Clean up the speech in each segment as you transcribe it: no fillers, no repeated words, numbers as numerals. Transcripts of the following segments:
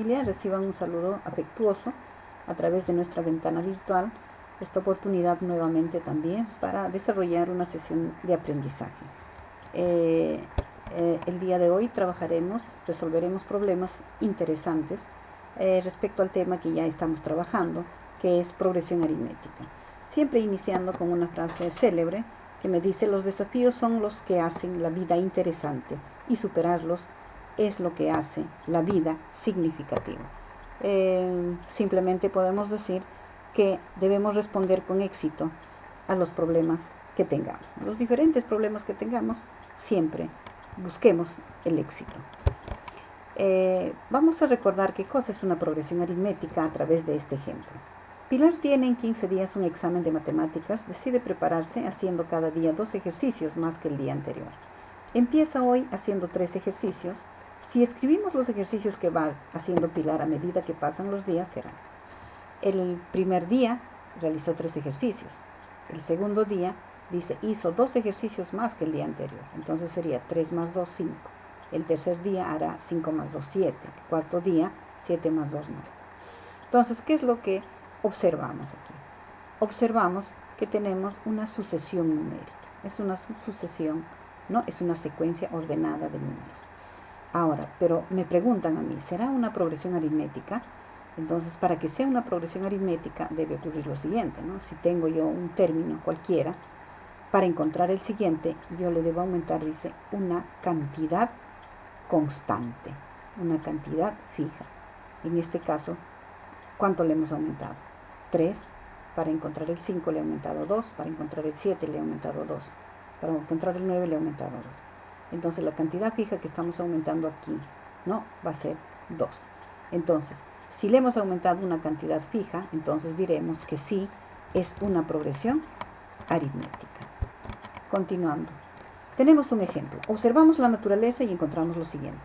Reciban un saludo afectuoso a través de nuestra ventana virtual, esta oportunidad nuevamente también para desarrollar una sesión de aprendizaje. El día de hoy resolveremos problemas interesantes respecto al tema que ya estamos trabajando, que es progresión aritmética. Siempre iniciando con una frase célebre que me dice: los desafíos son los que hacen la vida interesante y superarlos es lo que hace la vida significativa. Simplemente podemos decir que debemos responder con éxito a los problemas que tengamos. Los diferentes problemas que tengamos, siempre busquemos el éxito. Vamos a recordar qué cosa es una progresión aritmética a través de este ejemplo. Pilar tiene en 15 días un examen de matemáticas, decide prepararse haciendo cada día 2 ejercicios más que el día anterior. Empieza hoy haciendo 3 ejercicios. Si escribimos los ejercicios que va haciendo Pilar a medida que pasan los días, será: el primer día realizó 3 ejercicios, el segundo día hizo 2 ejercicios más que el día anterior, entonces sería 3 más 2, 5. El tercer día hará 5 más 2, 7. El cuarto día, 7 más 2, 9. Entonces, ¿qué es lo que observamos aquí? Observamos que tenemos una sucesión numérica. Es una sucesión, no es una secuencia ordenada de números. Ahora, pero me preguntan a mí, ¿será una progresión aritmética? Entonces, para que sea una progresión aritmética debe ocurrir lo siguiente, ¿no? Si tengo yo un término cualquiera, para encontrar el siguiente, yo le debo aumentar, dice, una cantidad constante, una cantidad fija. En este caso, ¿cuánto le hemos aumentado? 3. Para encontrar el 5 le he aumentado 2. Para encontrar el 7 le he aumentado 2. Para encontrar el 9 le he aumentado 2. Entonces, la cantidad fija que estamos aumentando aquí, ¿no?, va a ser 2. Entonces, si le hemos aumentado una cantidad fija, entonces diremos que sí es una progresión aritmética. Continuando, tenemos un ejemplo. Observamos la naturaleza y encontramos lo siguiente.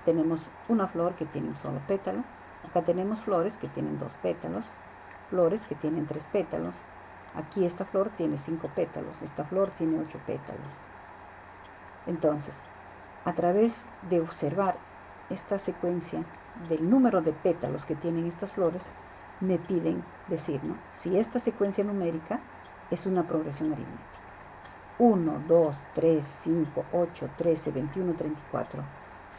Tenemos una flor que tiene un solo pétalo. Acá tenemos flores que tienen 2 pétalos, flores que tienen 3 pétalos. Aquí esta flor tiene 5 pétalos, esta flor tiene 8 pétalos. Entonces, a través de observar esta secuencia del número de pétalos que tienen estas flores, me piden decir, ¿no?, si esta secuencia numérica es una progresión aritmética. 1, 2, 3, 5, 8, 13, 21, 34.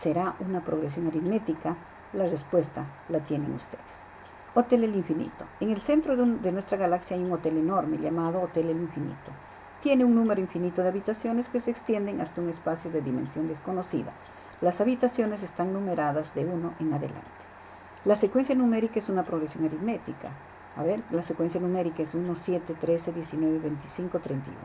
¿Será una progresión aritmética? La respuesta la tienen ustedes. Hotel El Infinito. En el centro de nuestra galaxia hay un hotel enorme llamado Hotel El Infinito. Tiene un número infinito de habitaciones que se extienden hasta un espacio de dimensión desconocida. Las habitaciones están numeradas de 1 en adelante. La secuencia numérica es una progresión aritmética. La secuencia numérica es 1, 7, 13, 19, 25, 31.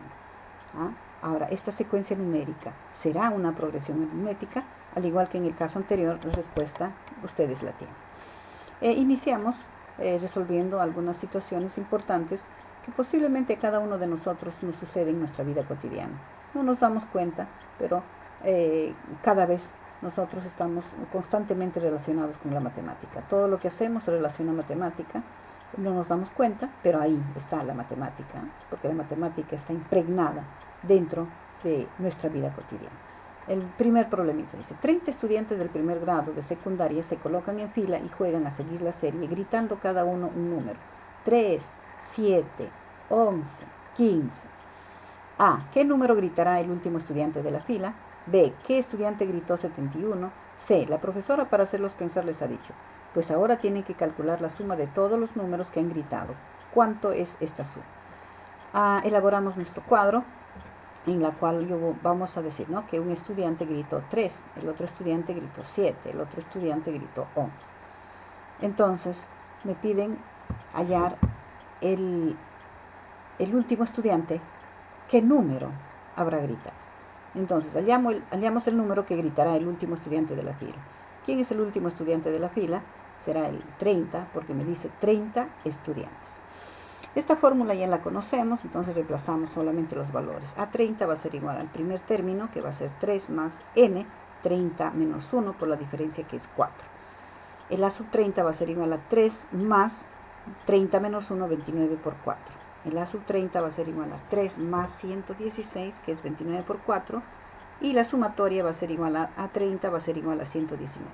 Ahora, esta secuencia numérica será una progresión aritmética, al igual que en el caso anterior. La respuesta ustedes la tienen. Iniciamos resolviendo algunas situaciones importantes que posiblemente a cada uno de nosotros nos sucede en nuestra vida cotidiana. No nos damos cuenta, pero cada vez nosotros estamos constantemente relacionados con la matemática. Todo lo que hacemos se relaciona a matemática. No nos damos cuenta, pero ahí está la matemática, porque la matemática está impregnada dentro de nuestra vida cotidiana. El primer problemita dice: 30 estudiantes del primer grado de secundaria se colocan en fila y juegan a seguir la serie, gritando cada uno un número. 3, 7, 11, 15. A. ¿Qué número gritará el último estudiante de la fila? B. ¿Qué estudiante gritó 71? C. La profesora, para hacerlos pensar, les ha dicho: pues ahora tienen que calcular la suma de todos los números que han gritado. ¿Cuánto es esta suma? Elaboramos nuestro cuadro, en la cual vamos a decir, ¿no?, que un estudiante gritó 3, el otro estudiante gritó 7, el otro estudiante gritó 11. Entonces, me piden hallar el último estudiante, ¿qué número habrá gritado? Entonces, hallamos el número que gritará el último estudiante de la fila. ¿Quién es el último estudiante de la fila? Será el 30, porque me dice 30 estudiantes. Esta fórmula ya la conocemos, entonces reemplazamos solamente los valores. A30 va a ser igual al primer término, que va a ser 3 más n, 30 menos 1, por la diferencia que es 4. El A sub 30 va a ser igual a 3 más 30 menos 1, 29 por 4. El A sub 30 va a ser igual a 3 más 116, que es 29 por 4. Y la sumatoria va a ser igual a 30, va a ser igual a 119.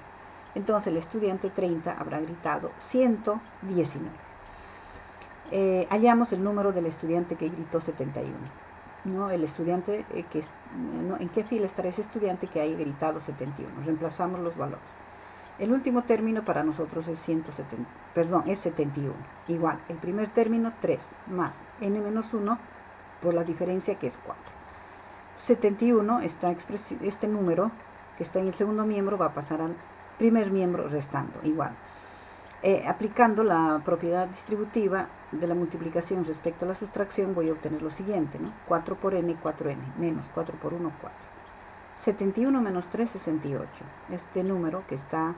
Entonces el estudiante 30 habrá gritado 119. Hallamos el número del estudiante que gritó 71. ¿No? El estudiante ¿no? ¿En qué fila estará ese estudiante que haya gritado 71? Reemplazamos los valores. El último término para nosotros es 71. Igual, el primer término 3 más n menos 1 por la diferencia que es 4. 71, este número que está en el segundo miembro va a pasar al primer miembro restando, igual. Aplicando la propiedad distributiva de la multiplicación respecto a la sustracción voy a obtener lo siguiente, ¿no? 4 por n, 4n, menos 4 por 1, 4. 71 menos 3, 68. Este número que está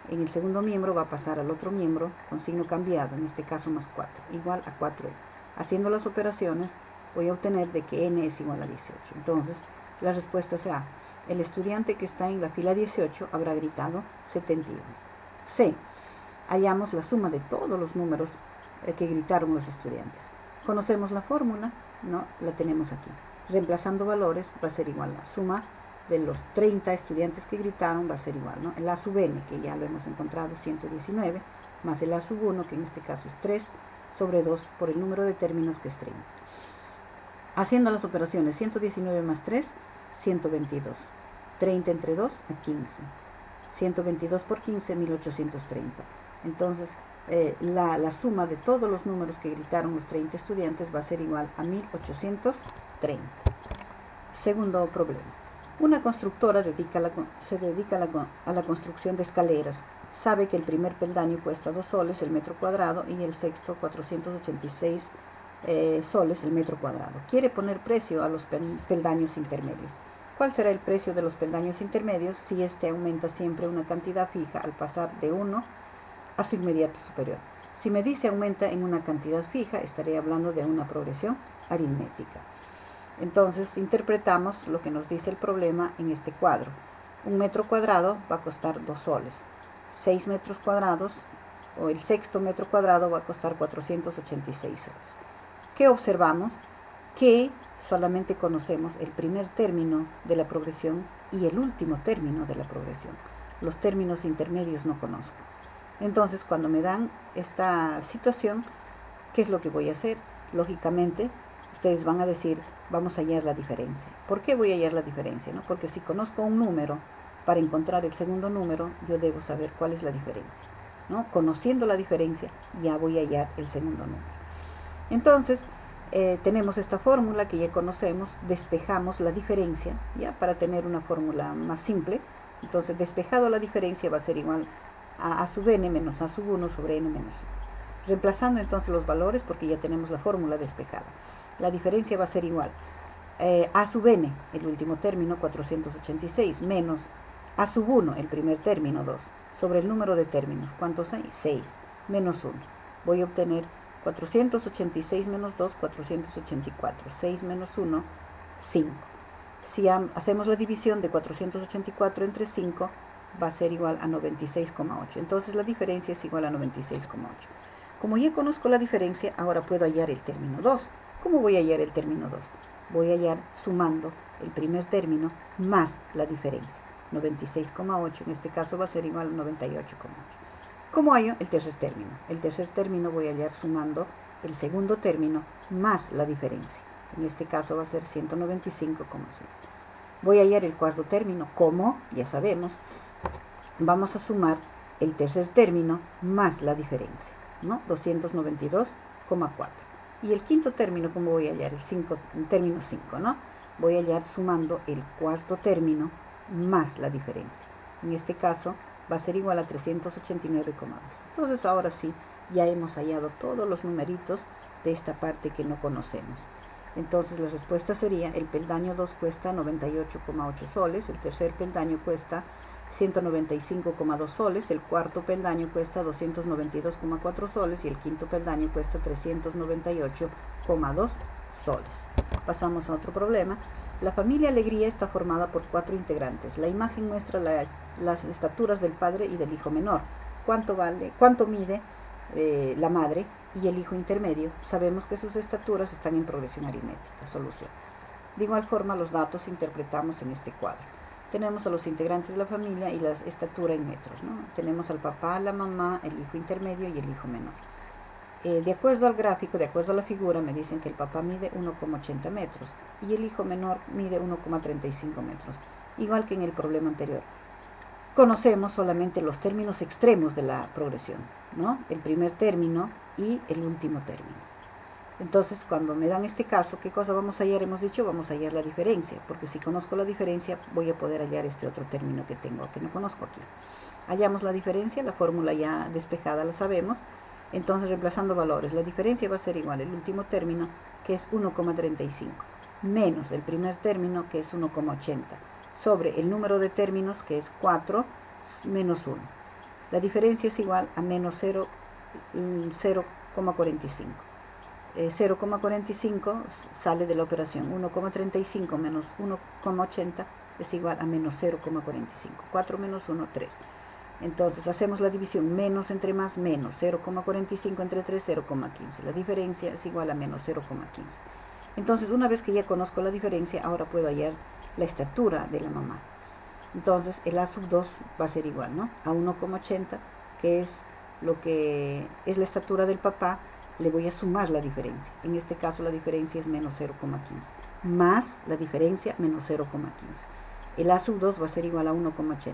en el segundo miembro va a pasar al otro miembro con signo cambiado, en este caso más 4, igual a 4n. Haciendo las operaciones voy a obtener de que n es igual a 18. Entonces, la respuesta será, el estudiante que está en la fila 18 habrá gritado 71. C. Hallamos la suma de todos los números que gritaron los estudiantes. Conocemos la fórmula, ¿no? La tenemos aquí. Reemplazando valores va a ser igual a la suma de los 30 estudiantes que gritaron va a ser igual, ¿no? El a sub n, que ya lo hemos encontrado, 119, más el a sub 1, que en este caso es 3, sobre 2 por el número de términos que es 30. Haciendo las operaciones, 119 más 3, 122. 30 entre 2, a 15. 122 por 15, 1830. Entonces, la suma de todos los números que gritaron los 30 estudiantes va a ser igual a 1830. Segundo problema. Una constructora se dedica a la construcción de escaleras. Sabe que el primer peldaño cuesta 2 soles el metro cuadrado y el sexto 486 soles el metro cuadrado. Quiere poner precio a los peldaños intermedios. ¿Cuál será el precio de los peldaños intermedios si éste aumenta siempre una cantidad fija al pasar de 1 a su inmediato superior? Si me dice aumenta en una cantidad fija, estaré hablando de una progresión aritmética. Entonces, interpretamos lo que nos dice el problema en este cuadro. Un metro cuadrado va a costar 2 soles. 6 metros cuadrados, o el sexto metro cuadrado va a costar 486 soles. ¿Qué observamos? Que solamente conocemos el primer término de la progresión y el último término de la progresión. Los términos intermedios no conozco. Entonces, cuando me dan esta situación, ¿qué es lo que voy a hacer? Lógicamente, ustedes van a decir, vamos a hallar la diferencia. ¿Por qué voy a hallar la diferencia? ¿No? Porque si conozco un número, para encontrar el segundo número, yo debo saber cuál es la diferencia, ¿no? Conociendo la diferencia, ya voy a hallar el segundo número. Entonces, tenemos esta fórmula que ya conocemos, despejamos la diferencia, ¿ya? Para tener una fórmula más simple. Entonces, despejado la diferencia va a ser igual a sub n menos a sub 1 sobre n menos 1. Reemplazando entonces los valores, porque ya tenemos la fórmula despejada. La diferencia va a ser igual a sub n, el último término, 486, menos a sub 1, el primer término, 2, sobre el número de términos. ¿Cuántos hay? 6, menos 1. Voy a obtener 486 menos 2, 484. 6 menos 1, 5. Si hacemos la división de 484 entre 5, va a ser igual a 96,8. Entonces la diferencia es igual a 96,8. Como ya conozco la diferencia, ahora puedo hallar el término 2. ¿Cómo voy a hallar el término 2? Voy a hallar sumando el primer término más la diferencia. 96,8, en este caso va a ser igual a 98,8. ¿Cómo hallo el tercer término? El tercer término voy a hallar sumando el segundo término más la diferencia. En este caso va a ser 195,6. Voy a hallar el cuarto término. ¿Cómo? Ya sabemos. Vamos a sumar el tercer término más la diferencia, ¿no? 292,4. Y el quinto término, ¿cómo voy a hallar? El término 5, ¿no? Voy a hallar sumando el cuarto término más la diferencia. En este caso va a ser igual a 389,2. Entonces ahora sí, ya hemos hallado todos los numeritos de esta parte que no conocemos. Entonces la respuesta sería, el peldaño 2 cuesta 98,8 soles, el tercer peldaño cuesta 195,2 soles, el cuarto peldaño cuesta 292,4 soles y el quinto peldaño cuesta 398,2 soles. Pasamos a otro problema. La familia Alegría está formada por 4 integrantes. La imagen muestra las estaturas del padre y del hijo menor. ¿Cuánto mide la madre y el hijo intermedio? Sabemos que sus estaturas están en progresión aritmética. Solución. De igual forma, los datos interpretamos en este cuadro. Tenemos a los integrantes de la familia y la estatura en metros, ¿no? Tenemos al papá, la mamá, el hijo intermedio y el hijo menor. De acuerdo al gráfico, de acuerdo a la figura, me dicen que el papá mide 1,80 metros y el hijo menor mide 1,35 metros, igual que en el problema anterior. Conocemos solamente los términos extremos de la progresión, ¿no? El primer término y el último término. Entonces, cuando me dan este caso, ¿qué cosa vamos a hallar? Hemos dicho, vamos a hallar la diferencia, porque si conozco la diferencia, voy a poder hallar este otro término que tengo, que no conozco aquí. Hallamos la diferencia, la fórmula ya despejada la sabemos, entonces reemplazando valores, la diferencia va a ser igual el último término, que es 1,35, menos el primer término, que es 1,80, sobre el número de términos, que es 4, menos 1. La diferencia es igual a menos 0,45. 0,45 sale de la operación. 1,35 menos 1,80 es igual a menos 0,45. 4 menos 1, 3. Entonces hacemos la división, menos entre más, menos. 0,45 entre 3, 0,15. La diferencia es igual a menos 0,15. Entonces, una vez que ya conozco la diferencia, ahora puedo hallar la estatura de la mamá. Entonces, el A sub 2 va a ser igual, ¿no? A 1,80, que es lo que es la estatura del papá, le voy a sumar la diferencia. En este caso, la diferencia es menos 0,15, más la diferencia menos 0,15. El A sub 2 va a ser igual a 1,80.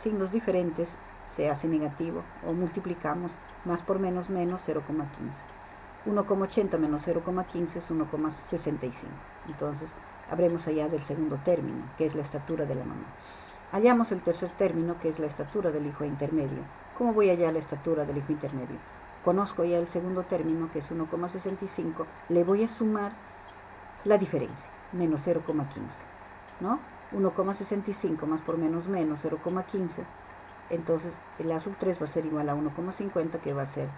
Signos diferentes se hace negativo o multiplicamos, más por menos, menos 0,15. 1,80 menos 0,15 es 1,65. Entonces, habremos hallado el segundo término, que es la estatura de la mamá. Hallamos el tercer término, que es la estatura del hijo intermedio. ¿Cómo voy a hallar la estatura del hijo intermedio? Conozco ya el segundo término, que es 1,65, le voy a sumar la diferencia, menos 0,15, ¿no? 1,65 más por menos, menos 0,15, entonces el A sub 3 va a ser igual a 1,50, que va a ser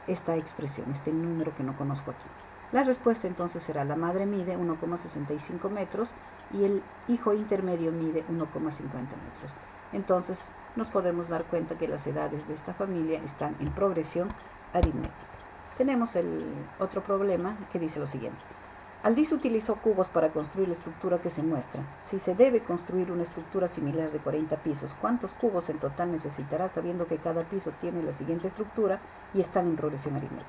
esta expresión, este número que no conozco aquí. La respuesta entonces será, la madre mide 1,65 metros y el hijo intermedio mide 1,50 metros. Entonces nos podemos dar cuenta que las edades de esta familia están en progresión aritmética. Tenemos el otro problema que dice lo siguiente. Aldis utilizó cubos para construir la estructura que se muestra. Si se debe construir una estructura similar de 40 pisos, ¿cuántos cubos en total necesitará, sabiendo que cada piso tiene la siguiente estructura y están en progresión aritmética?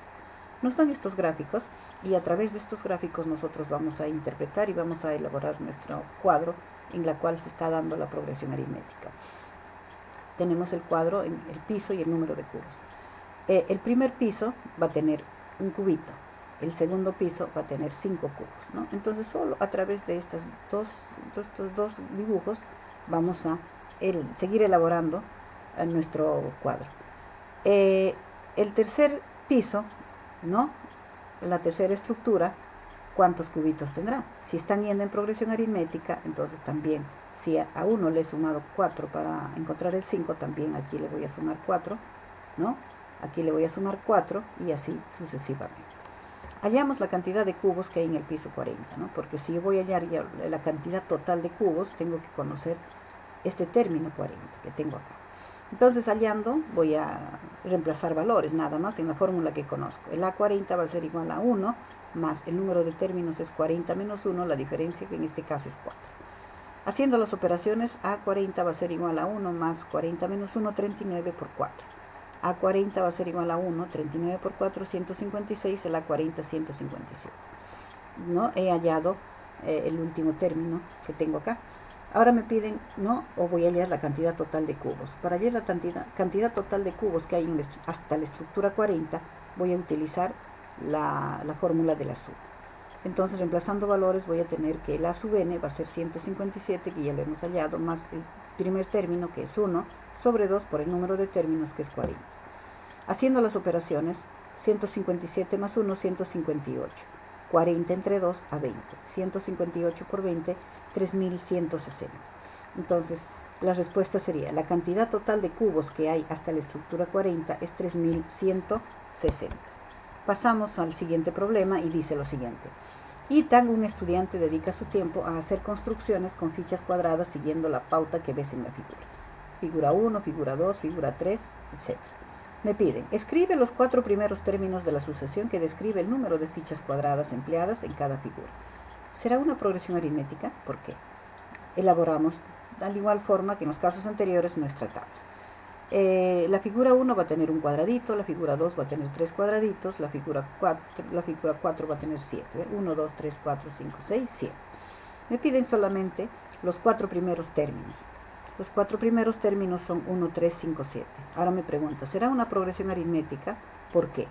Nos dan estos gráficos y a través de estos gráficos nosotros vamos a interpretar y vamos a elaborar nuestro cuadro en la cual se está dando la progresión aritmética. Tenemos el cuadro, el piso y el número de cubos. El primer piso va a tener un cubito. El segundo piso va a tener 5 cubos, ¿no? Entonces solo a través de estos dos dibujos vamos a seguir elaborando nuestro cuadro. El tercer piso, ¿no? La tercera estructura, ¿cuántos cubitos tendrá? Si están yendo en progresión aritmética, entonces también, si a uno le he sumado 4 para encontrar el 5, también aquí le voy a sumar 4, ¿no? Aquí le voy a sumar 4 y así sucesivamente. Hallamos la cantidad de cubos que hay en el piso 40, ¿no? Porque si yo voy a hallar ya la cantidad total de cubos, tengo que conocer este término 40 que tengo acá. Entonces, hallando, voy a reemplazar valores, nada más, en la fórmula que conozco. El A40 va a ser igual a 1, más el número de términos es 40 menos 1, la diferencia que en este caso es 4. Haciendo las operaciones, A40 va a ser igual a 1, más 40 menos 1, 39 por 4. A40 va a ser igual a 1, 39 por 4, 156, el A40, 157. ¿No? He hallado el último término que tengo acá. Ahora me piden, ¿no? O voy a hallar la cantidad total de cubos. Para hallar la cantidad total de cubos que hay hasta la estructura 40, voy a utilizar la fórmula de la sub. Entonces, reemplazando valores, voy a tener que el A sub n va a ser 157, que ya lo hemos hallado, más el primer término, que es 1, sobre 2 por el número de términos, que es 40. Haciendo las operaciones, 157 más 1, 158. 40 entre 2 a 20. 158 por 20, 3160. Entonces, la respuesta sería, la cantidad total de cubos que hay hasta la estructura 40 es 3160. Pasamos al siguiente problema y dice lo siguiente. Itan, un estudiante, dedica su tiempo a hacer construcciones con fichas cuadradas siguiendo la pauta que ves en la figura. Figura 1, figura 2, figura 3, etc. Me piden, escribe los 4 primeros términos de la sucesión que describe el número de fichas cuadradas empleadas en cada figura. ¿Será una progresión aritmética? ¿Por qué? elaboramos de igual forma que en los casos anteriores nuestra tabla. La figura 1 va a tener un cuadradito, la figura 2 va a tener 3 cuadraditos, la figura 4 va a tener 7. 1, 2, 3, 4, 5, 6, 7. Me piden solamente los 4 primeros términos. Los 4 primeros términos son 1, 3, 5, 7. Ahora me pregunta, ¿será una progresión aritmética? ¿Por qué?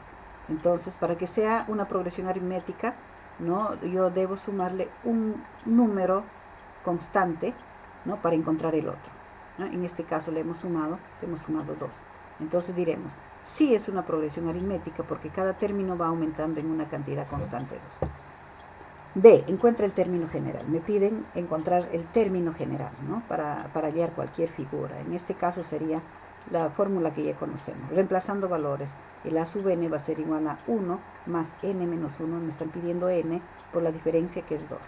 Entonces, para que sea una progresión aritmética, ¿no? Yo debo sumarle un número constante, ¿no? Para encontrar el otro, ¿no? En este caso le hemos sumado 2. Entonces diremos, sí es una progresión aritmética porque cada término va aumentando en una cantidad constante de 2. B, encuentra el término general. Me piden encontrar el término general, ¿no? Para hallar cualquier figura. En este caso sería la fórmula que ya conocemos. Reemplazando valores, el a sub n va a ser igual a 1 más n menos 1. Me están pidiendo n por la diferencia que es 2.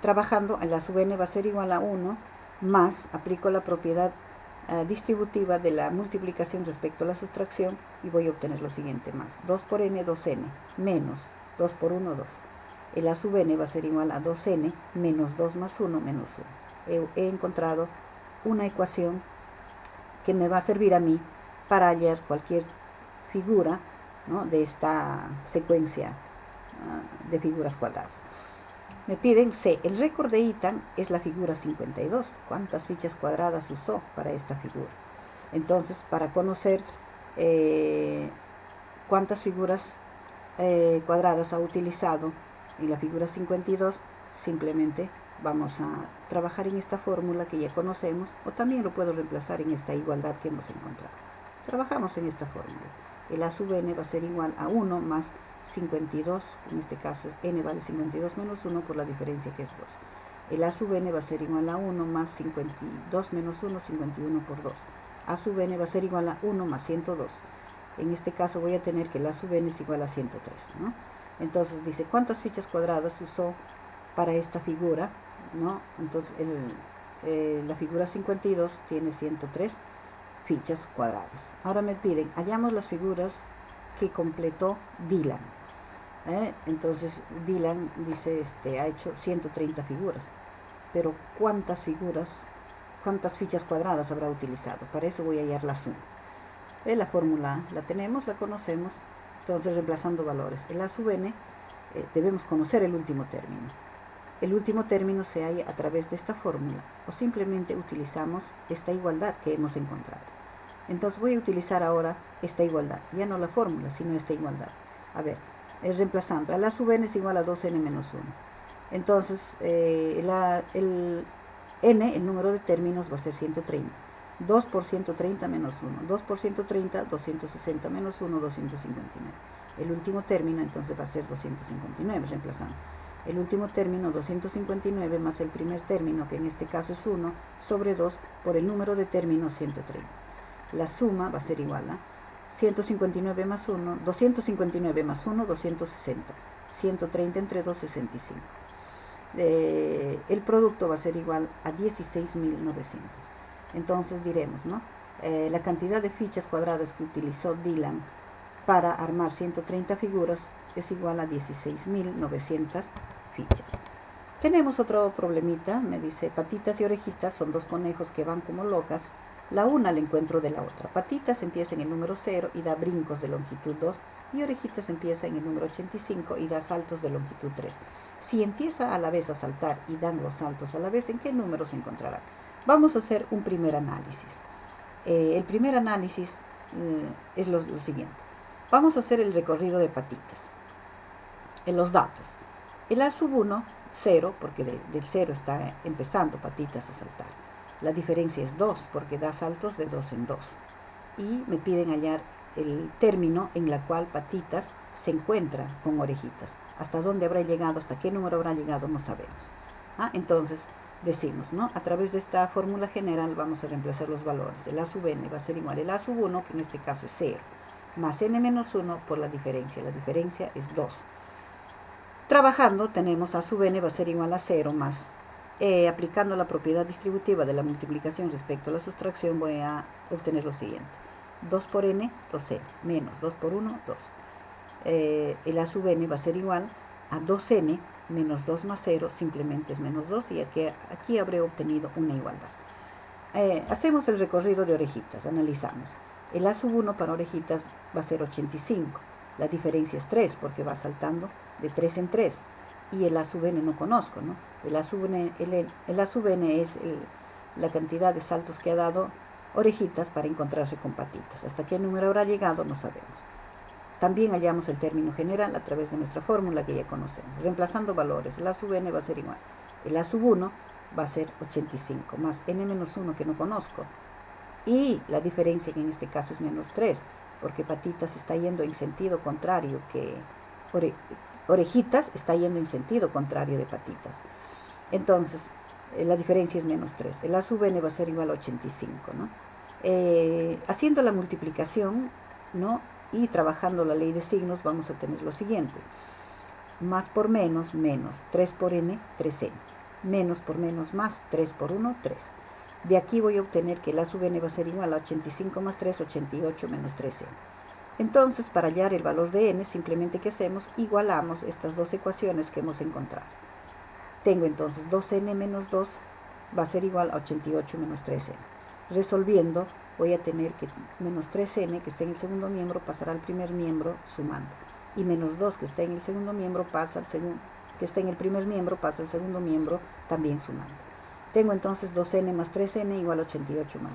Trabajando, el a sub n va a ser igual a 1 más, aplico la propiedad distributiva de la multiplicación respecto a la sustracción y voy a obtener lo siguiente: más 2 por n, 2n, menos 2 por 1, 2. El a sub n va a ser igual a 2n menos 2 más 1 menos 1. He encontrado una ecuación que me va a servir a mí para hallar cualquier figura, ¿no? De esta secuencia de figuras cuadradas. Me piden C. El récord de Ethan es la figura 52. ¿Cuántas fichas cuadradas usó para esta figura? Entonces, para conocer cuántas figuras cuadradas ha utilizado en la figura 52, simplemente vamos a trabajar en esta fórmula que ya conocemos, o también lo puedo reemplazar en esta igualdad que hemos encontrado. Trabajamos en esta fórmula. El a sub n va a ser igual a 1 más 52, en este caso n vale 52 menos 1 por la diferencia que es 2. El a sub n va a ser igual a 1 más 52 menos 1, 51 por 2. A sub n va a ser igual a 1 más 102. En este caso voy a tener que el a sub n es igual a 103, ¿no? Entonces dice, ¿cuántas fichas cuadradas usó para esta figura? ¿No? Entonces la figura 52 tiene 103 fichas cuadradas. Ahora me piden, hallamos las figuras que completó Dylan. Entonces Dylan dice, ha hecho 130 figuras. Pero ¿cuántas fichas cuadradas habrá utilizado? Para eso voy a hallar la suma. La fórmula la tenemos, la conocemos. Entonces, reemplazando valores, el a sub n, debemos conocer el último término. El último término se halla a través de esta fórmula, o simplemente utilizamos esta igualdad que hemos encontrado. Entonces voy a utilizar ahora esta igualdad, ya no la fórmula, sino esta igualdad. A ver, reemplazando, el a sub n es igual a 2n menos 1. Entonces, el n, el número de términos, va a ser 130. 2 por 130 menos 1. 2 por 130, 260 menos 1, 259. El último término entonces va a ser 259, reemplazando. El último término, 259, más el primer término, que en este caso es 1, sobre 2, por el número de términos 130. La suma va a ser igual a 159 más 1, 259 más 1, 260. 130 entre 2, 65. El producto va a ser igual a 16.900. Entonces diremos, ¿no? La cantidad de fichas cuadradas que utilizó Dylan para armar 130 figuras es igual a 16.900 fichas. Tenemos otro problemita, me dice, Patitas y Orejitas son dos conejos que van como locas. La una la encuentro de la otra. Patitas empieza en el número 0 y da brincos de longitud 2, y Orejitas empieza en el número 85 y da saltos de longitud 3. Si empieza a la vez a saltar y dan los saltos a la vez, ¿en qué número se encontrará? Vamos a hacer un primer análisis. El primer análisis es lo siguiente. Vamos a hacer el recorrido de Patitas. En los datos. El a sub 1, 0, porque del 0 está empezando Patitas a saltar. La diferencia es 2, porque da saltos de 2 en 2. Y me piden hallar el término en la cual Patitas se encuentra con Orejitas. Hasta dónde habrá llegado, hasta qué número habrá llegado, no sabemos. Entonces, decimos, ¿no? A través de esta fórmula general vamos a reemplazar los valores. El a sub n va a ser igual al a sub 1, que en este caso es 0, más n menos 1 por la diferencia. La diferencia es 2. Trabajando, tenemos a sub n va a ser igual a 0 más, aplicando la propiedad distributiva de la multiplicación respecto a la sustracción, voy a obtener lo siguiente. 2 por n, 2n, menos 2 por 1, 2. El a sub n va a ser igual a 2n menos 2 más 0 simplemente es menos 2 y aquí habré obtenido una igualdad. Hacemos el recorrido de orejitas, analizamos. El A sub 1 para orejitas va a ser 85. La diferencia es 3 porque va saltando de 3 en 3. Y el A sub n no conozco, ¿no? El A sub n es la cantidad de saltos que ha dado orejitas para encontrarse con patitas. Hasta qué número habrá llegado no sabemos. También hallamos el término general a través de nuestra fórmula que ya conocemos. Reemplazando valores, el A sub n va a ser igual. El A sub 1 va a ser 85 más n menos 1 que no conozco. Y la diferencia que en este caso es menos 3, porque patitas está yendo en sentido contrario que orejitas está yendo en sentido contrario de patitas. Entonces, la diferencia es menos 3. El A sub n va a ser igual a 85, ¿no? Haciendo la multiplicación, ¿no? Y trabajando la ley de signos vamos a tener lo siguiente. Más por menos, menos. 3 por n, 3n. Menos por menos, más. 3 por 1, 3. De aquí voy a obtener que el A sub n va a ser igual a 85 más 3, 88 menos 3n. Entonces, para hallar el valor de n, simplemente ¿qué hacemos? Igualamos estas dos ecuaciones que hemos encontrado. Tengo entonces 2n menos 2 va a ser igual a 88 menos 3n. Resolviendo, voy a tener que menos 3n, que está en el segundo miembro, pasará al primer miembro sumando. Y menos 2, que está en el segundo miembro, pasa al segundo, que está en el primer miembro, pasa al segundo miembro, también sumando. Tengo entonces 2n más 3n igual a 88 más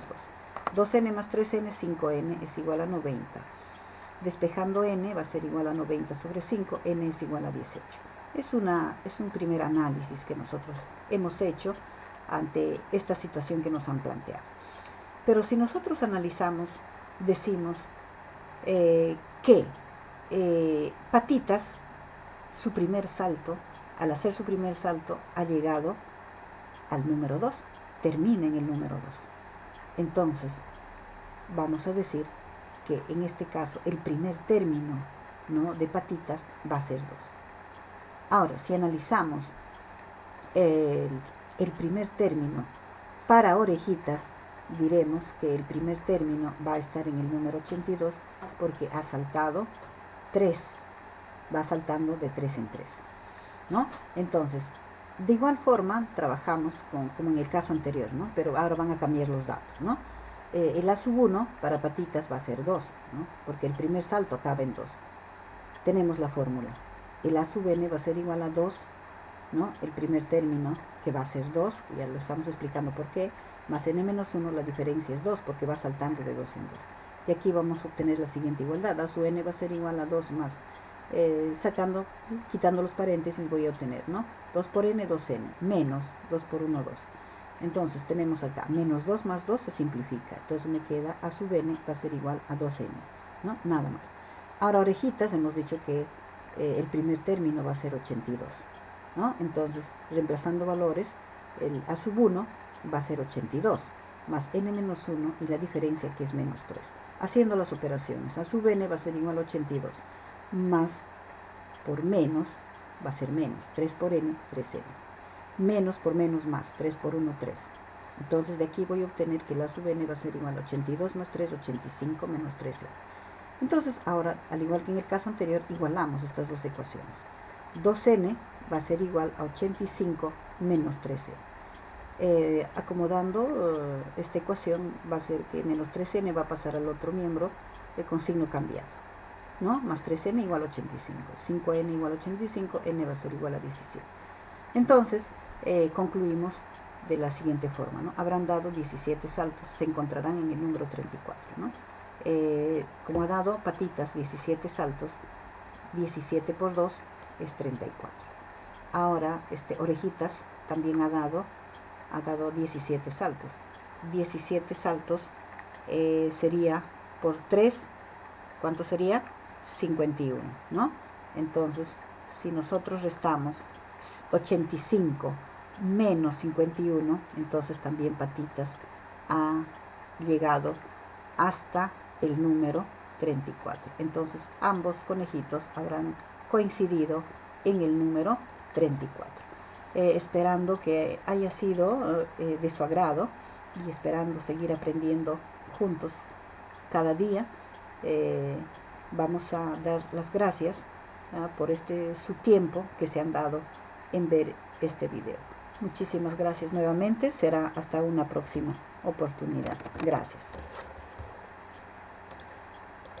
2. 2n más 3n, 5n, es igual a 90. Despejando n va a ser igual a 90 sobre 5, n es igual a 18. Es un primer análisis que nosotros hemos hecho ante esta situación que nos han planteado. Pero si nosotros analizamos, decimos que patitas, su primer salto, al hacer su primer salto, ha llegado al número 2, termina en el número 2. Entonces, vamos a decir que en este caso el primer término, ¿no?, de patitas va a ser 2. Ahora, si analizamos el primer término para orejitas, diremos que el primer término va a estar en el número 82 porque ha saltado 3, va saltando de 3 en 3, ¿no? Entonces, de igual forma trabajamos como en el caso anterior, ¿no? Pero ahora van a cambiar los datos, ¿no? El A sub 1 para patitas va a ser 2, ¿no? Porque el primer salto acaba en 2. Tenemos la fórmula. El A sub n va a ser igual a 2, ¿no? El primer término, que va a ser 2, ya lo estamos explicando por qué, más n menos 1, la diferencia es 2, porque va saltando de 2 en 2. Y aquí vamos a obtener la siguiente igualdad. A sub n va a ser igual a 2 más, quitando los paréntesis voy a obtener, ¿no? 2 por n, 2n, menos 2 por 1, 2. Entonces tenemos acá, menos 2 más 2 se simplifica. Entonces me queda A sub n va a ser igual a 2n, ¿no? Nada más. Ahora orejitas, hemos dicho que el primer término va a ser 82, ¿no? Entonces, reemplazando valores, el A sub 1 va a ser 82, más n menos 1 y la diferencia que es menos 3. Haciendo las operaciones, A sub n va a ser igual a 82, más por menos va a ser menos, 3 por n, 3n. Menos por menos más, 3 por 1, 3. Entonces de aquí voy a obtener que la sub n va a ser igual a 82 más 3, 85 menos 13. Entonces ahora, al igual que en el caso anterior, igualamos estas dos ecuaciones. 2n va a ser igual a 85 menos 13. Acomodando esta ecuación va a ser que menos 3n va a pasar al otro miembro con signo cambiado, ¿no? Más 3n igual a 85. 5n igual a 85, n va a ser igual a 17. Entonces, concluimos de la siguiente forma, ¿no? Habrán dado 17 saltos, se encontrarán en el número 34, ¿no? Como ha dado patitas 17 saltos, 17 por 2 es 34. Ahora, orejitas también ha dado 17 saltos. 17 saltos sería por 3, ¿cuánto sería? 51, ¿no? Entonces, si nosotros restamos 85 menos 51, entonces también patitas ha llegado hasta el número 34. Entonces ambos conejitos habrán coincidido en el número 34. Esperando que haya sido de su agrado y esperando seguir aprendiendo juntos cada día, vamos a dar las gracias por su tiempo que se han dado en ver este video. Muchísimas gracias nuevamente. Será hasta una próxima oportunidad. Gracias.